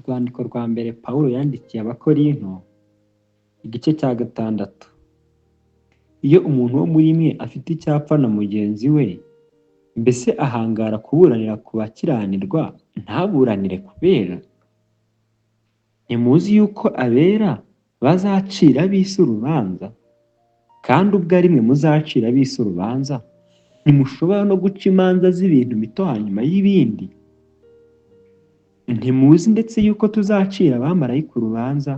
Urwandiko rwa mbere Pawulo yandikiye Abakorinto, igice cya 6. Iyo umuntu wo muri mwe afite icyapfa na mugenzi we, mbese ahangara kuburanira ku bakiranirwa ntaburanire kubera? Ntimuzi yuko abera bazacira ab'isi urubanza? Kandi ubwo ari mwe muzacira ab'isi urubanza, ntimushobora no guca imanza z'ibintu bito hanyuma y'ibindi? Ntimuzi ndetse yuko tuzacira abamarayika urubanza,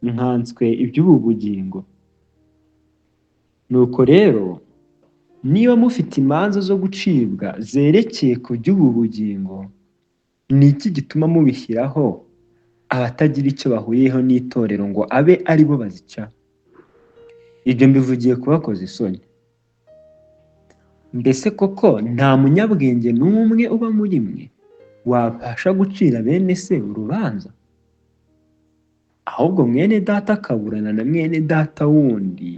nkanswe iby'ubu bugingo? Nuko rero, niba mufite imanza zo gucibwa zerekeye ku by'ubu bugingo, ni iki gituma mubishyiraho abatagira icyo bahuriyeho n'itorero ngo abe ari bo bazica? Ibyo mbivugiye kubakoza isoni. Mbese koko nta munyabwenge n'umwe uba muri mwe wabasha gucira bene se urubanza? Ahubwo mwene data akaburana na mwene data wundi,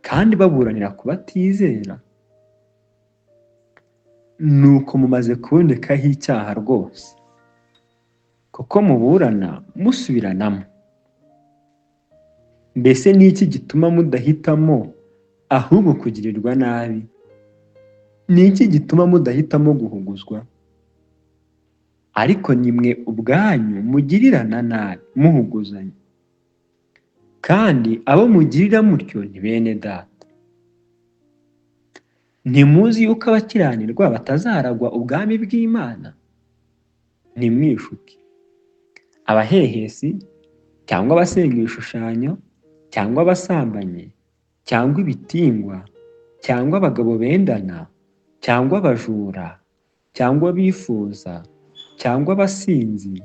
kandi baburanira ku batizera. Nuko mumaze kubonekaho icyaha rwose, kuko muburana musubiranamo. Mbese ni iki gituma mudahitamo ahubwo kugirirwa nabi? Ni iki gituma mudahitamo guhuguzwa? Ariko nimwe ubwanyu mugirirana nabi muhuguzanya, kandi abo mugirira mutyo ni bene data. Ntimuzi yuko abakiranirwa batazaragwa ubwami bw'Imana? Ntimwishuke. Abahehesi, cyangwa abasenga ibishushanyo, cyangwa abasambanyi, cyangwa ibitingwa, cyangwa abagabo bendana, cyangwa abajura, cyangwa abifuza, cyangwa abasinzi,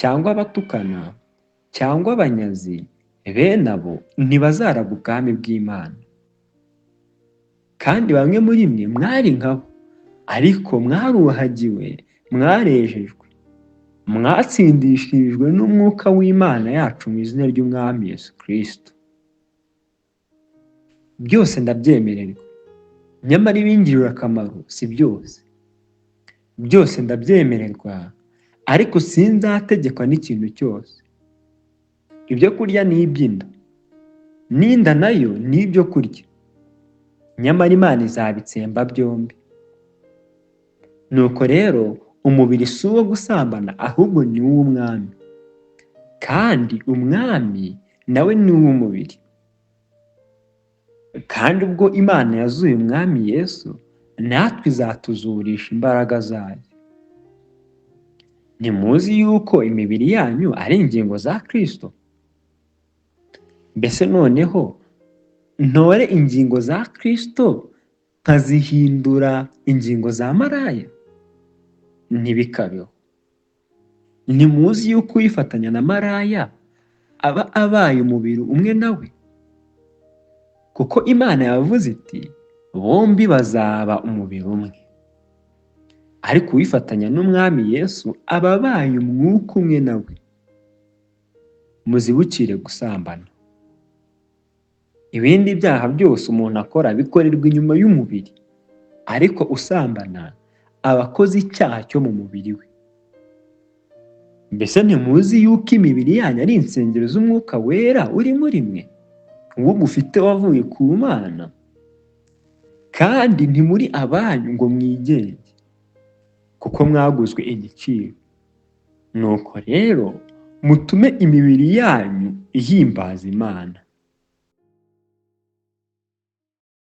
cyangwa abatukana, cyangwa abanyazi, bene abo ntibazaragwa ubwami bw'Imana. Kandi bamwe muri mwe mwari nkabo, ariko mwaruhagiwe, mwarejejwe, mwatsindishirijwe n'umwuka w'Imana yacu mu izina ry'Umwami Yesu Kristo. Byose ndabyemererwa, nyamara ibingirira akamaro si byose. Byose ndabyemererwa, ariko sinzategekwa n'ikintu cyose. Ibyo kurya ni iby'inda, n'inda nayo ni ibyo kurya, nyamara Imana izabitsemba byombi. Nuko rero umubiri si uwo gusambana, ahubwo ni uw'Umwami, kandi Umwami nawe ni uw'umubiri. Kandi ubwo Imana yazuye Umwami Yesu, natwe izatuzurisha imbaraga zayo. Ntimuzi yuko imibiri yanyu ari ingingo za Kristo? Mbese noneho ntore ingingo za Kristo nkazihindura ingingo za maraya? Ntibikabeho. Ntimuzi yuko uwifatanya na maraya aba abaye umubiri umwe nawe? Kuko Imana yavuze iti, bombi bazaba umubiri umwe. Ariko uwifatanya n'Umwami Yesu aba abaye umwuka umwe nawe. Muzibukire gusambana. Ibindi byaha byose umuntu akora bikorerwa inyuma y'umubiri, ariko usambana aba akoze icyaha cyo mu mubiri we. Mbese ntimuzi yuko imibiri yanyu ari insengero z'Umwuka Wera uri muri mwe, uwo mufite wavuye ku Mana? Kandi ntimuri abanyu ngo mwigenge, kuko mwaguzwe igiciro. Nuko rero mutume imibiri yanyu ihimbaza Imana.